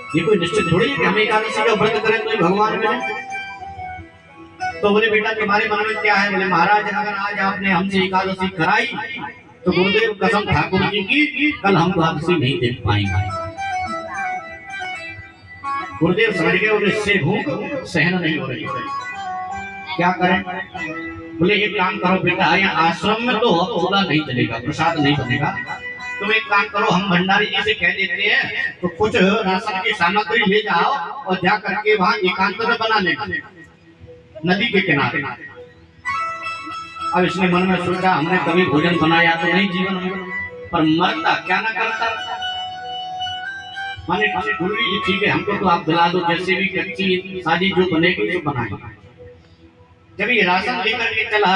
ये कोई निश्चित थोड़ी है कि हम एकादशी का व्रत करें तो भगवान मिले। तो बोले बेटा तुम्हारे मन में क्या है? बोले महाराज अगर आज आपने हमसे एकादशी कराई तो गुरुदेव कसम ठाकुर जी की कल हम द्वादशी नहीं देख पाएंगे। गुरुदेव समझ गए बोले इससे भूख सहन नहीं हो रही, क्या करें? बोले एक काम करो बेटा, यहाँ आश्रम में तो चूल्हा नहीं चलेगा, प्रसाद नहीं बनेगा, तुम एक काम करो, हम भंडारी जी से कह देते हैं तो कुछ राशन की सामग्री ले जाओ और जा करके वहाँ एकांत में बना लेना नदी के किनारे। अब इसने मन में सोचा हमने कभी भोजन बनाया तो नहीं जीवन में, पर मरता क्या ना करता। माने गुरु जी ठीक है हमको तो आप दिला दो, जैसे भी कच्ची साजी जो बनेगी जो बनाए। जब ये राशन लेकर के चला,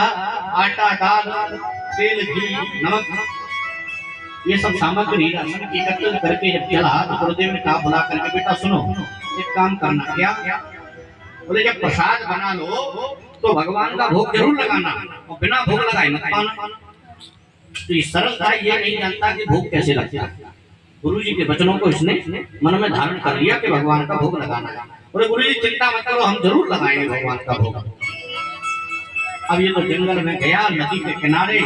आटा दाल तेल घी नमक ये सब सामग्री राशन की एकत्रित करके जब चला तो गुरुदेव ने कहा बुला करके बेटा सुनो एक काम करना। क्या? बोले जब प्रसाद बना लो तो भगवान का भोग जरूर लगाना और बिना भोग लगाए मत पाना। तो इस सरल था, ये नहीं जानता कि भोग कैसे लगता है। गुरु जी के वचनों को इसने मन में धारण कर लिया कि भगवान का भोग लगाना है। बोले गुरु जी चिंता मत करो, हम जरूर लगाएंगे भगवान का भोग। अब ये तो जंगल में गया नदी के किनारे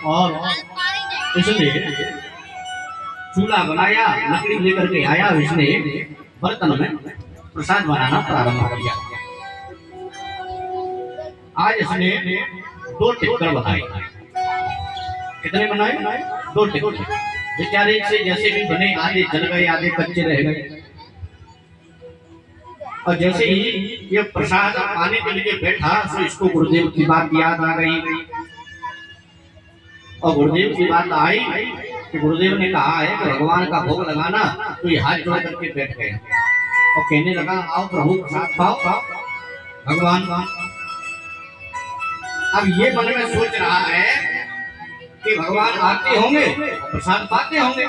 और इसने चूल्हा बनाया, लकड़ी लेकर के आया, इसने बर्तन में प्रसाद बनाना प्रारंभ कर दिया। आज इसने 2 टिक्कर बनाए। कितने बनाए? 2 टिक्कर। बेचारे से जैसे भी बने आधे जल गए आधे कच्चे रह गए। और जैसे ही ये प्रसाद पाने के लिए बैठा तो इसको गुरुदेव की बात याद आ गई। और गुरुदेव की बात आई कि गुरुदेव ने कहा है कि भगवान का भोग लगाना, तो ये हाथ जोड़ करके बैठ गए और कहने लगा आओ प्रभु प्रसाद खाओ भगवान। अब ये मन में सोच रहा है कि भगवान आते होंगे प्रसाद पाते होंगे।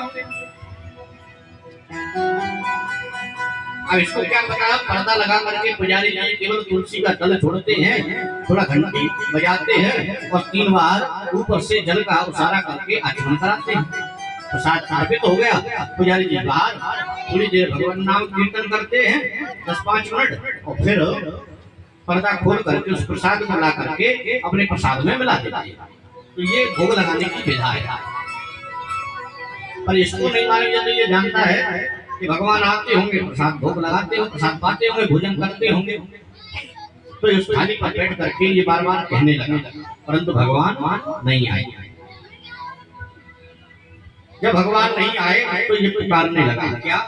अब इसको क्या पता, पर्दा लगा करके पुजारी जी केवल तुलसी का दल छोड़ते हैं, थोड़ा घंटी बजाते हैं और 3 बार ऊपर से जल का उसारा करके आचमन कराते हैं। प्रसाद स्थापित हो गया, पुजारी जी बाहर थोड़ी देर भगवान नाम कीर्तन करते हैं 10-5 मिनट और फिर पर्दा खोल करके उस प्रसाद को ला करके अपने प्रसाद में मिला देते हैं। तो ये भोग लगाने की विधा है। पर इसको नहीं मालूम, यदि ये जानता है कि भगवान आते होंगे प्रसाद भोग लगाते होंगे प्रसाद पाते होंगे भोजन करते होंगे, तो इस थाली पर बैठ करके ये बार बार कहने लगा, परंतु भगवान नहीं आए। जब भगवान नहीं आए तो ये पुकारने लगा क्या?